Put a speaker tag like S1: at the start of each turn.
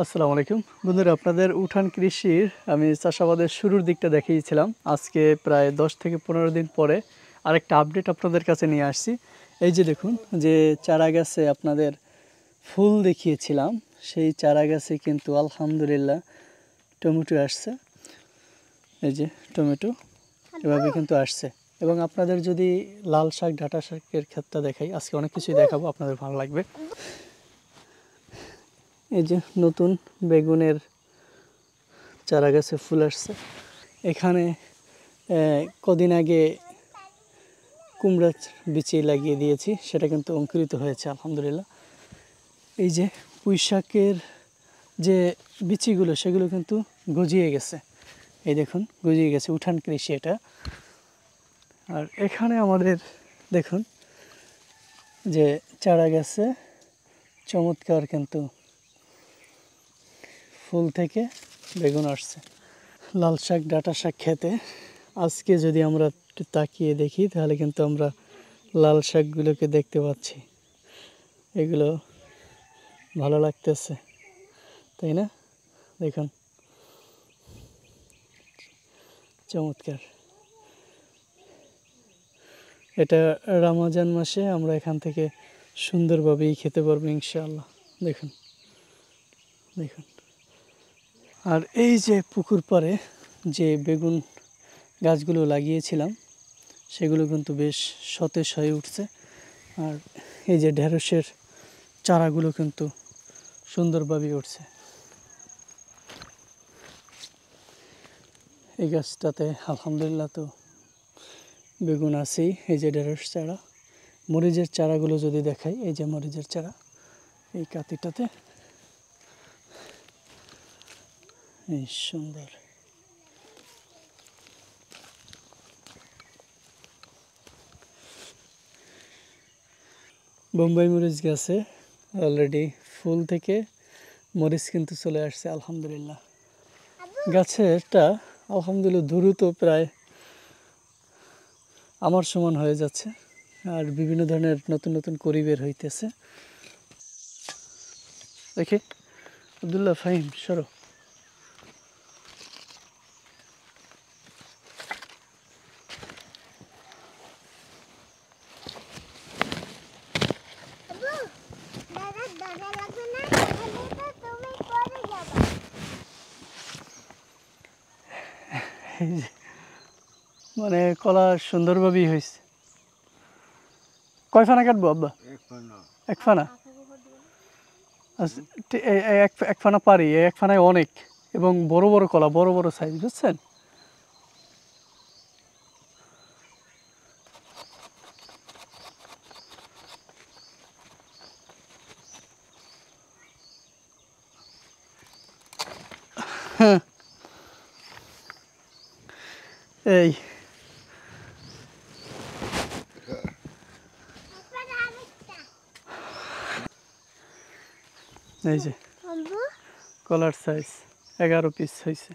S1: আসসালামু আলাইকুম বন্ধুরা, আপনাদের উঠান কৃষির আমি চাষাবাদের শুরুর দিকটা দেখিয়েছিলাম। আজকে প্রায় 10 থেকে 15 দিন পরে আরেকটা আপডেট আপনাদের কাছে নিয়ে আসছি। এই যে দেখুন, যে চারা গাছে আপনাদের ফুল দেখিয়েছিলাম, সেই চারা গাছে কিন্তু আলহামদুলিল্লাহ টমেটো আসছে। এই যে টমেটো এভাবে কিন্তু আসছে। এবং আপনাদের যদি লাল শাক, ডাঁটা শাকের ক্ষেতটা দেখাই, আজকে অনেক কিছুই দেখাবো, আপনাদের ভালো লাগবে। এই যে নতুন বেগুনের চারা গাছে ফুল আসছে। এখানে কদিন আগে কুমড়ার বিচি লাগিয়ে দিয়েছি, সেটা কিন্তু অঙ্কুরিত হয়েছে আলহামদুলিল্লাহ। এই যে পুঁই শাকের যে বিচিগুলো, সেগুলো কিন্তু গজিয়ে গেছে। এই দেখুন, গজিয়ে গেছে। উঠান কৃষি এটা। আর এখানে আমাদের দেখুন যে চারা গাছে চমৎকার কিন্তু ফুল থেকে বেগুন আসছে। লাল শাক, ডাঁটা শাক খেতে আজকে যদি আমরা একটু তাকিয়ে দেখি, তাহলে কিন্তু আমরা লাল শাকগুলোকে দেখতে পাচ্ছি। এগুলো ভালো লাগতেছে, তাই না? দেখুন, চমৎকার। এটা রমজান মাসে আমরা এখান থেকে সুন্দরভাবেই খেতে পারবো ইনশাআল্লাহ। দেখুন দেখুন। আর এই যে পুকুর পাড়ে যে বেগুন গাছগুলো লাগিয়েছিলাম, সেগুলো কিন্তু বেশ সতেজ হয়ে উঠছে। আর এই যে ঢেঁড়সের চারাগুলো কিন্তু সুন্দরভাবে উঠছে। এই গাছটাতে আলহামদুলিল্লাহ তো বেগুন আছেই। এই যে ঢেঁড়স চারা, মরিচের চারাগুলো যদি দেখাই, এই যে মরিচের চারা এই কাতিটাতে, এই সুন্দর। বোম্বাই মরিচ গাছে অলরেডি ফুল থেকে মরিচ কিন্তু চলে আসছে আলহামদুলিল্লাহ। গাছেরটা আলহামদুলিল্লাহ দ্রুত প্রায় আমার সমান হয়ে যাচ্ছে। আর বিভিন্ন ধরনের নতুন নতুন করি বের হইতেছে। দেখি আব্দুল্লাহ, ফাহিম, সরো। মানে কলা সুন্দরভাবেই হয়েছে। কয় ফানা কাটবো আব্বা? এক ফানা। আচ্ছা, এক ফানা পারি। এক ফানায় অনেক, এবং বড় বড় কলা, বড় বড় সাইজ, বুঝছেন? এই এই যে কলার সাইজ 11 পিস হয়েছে।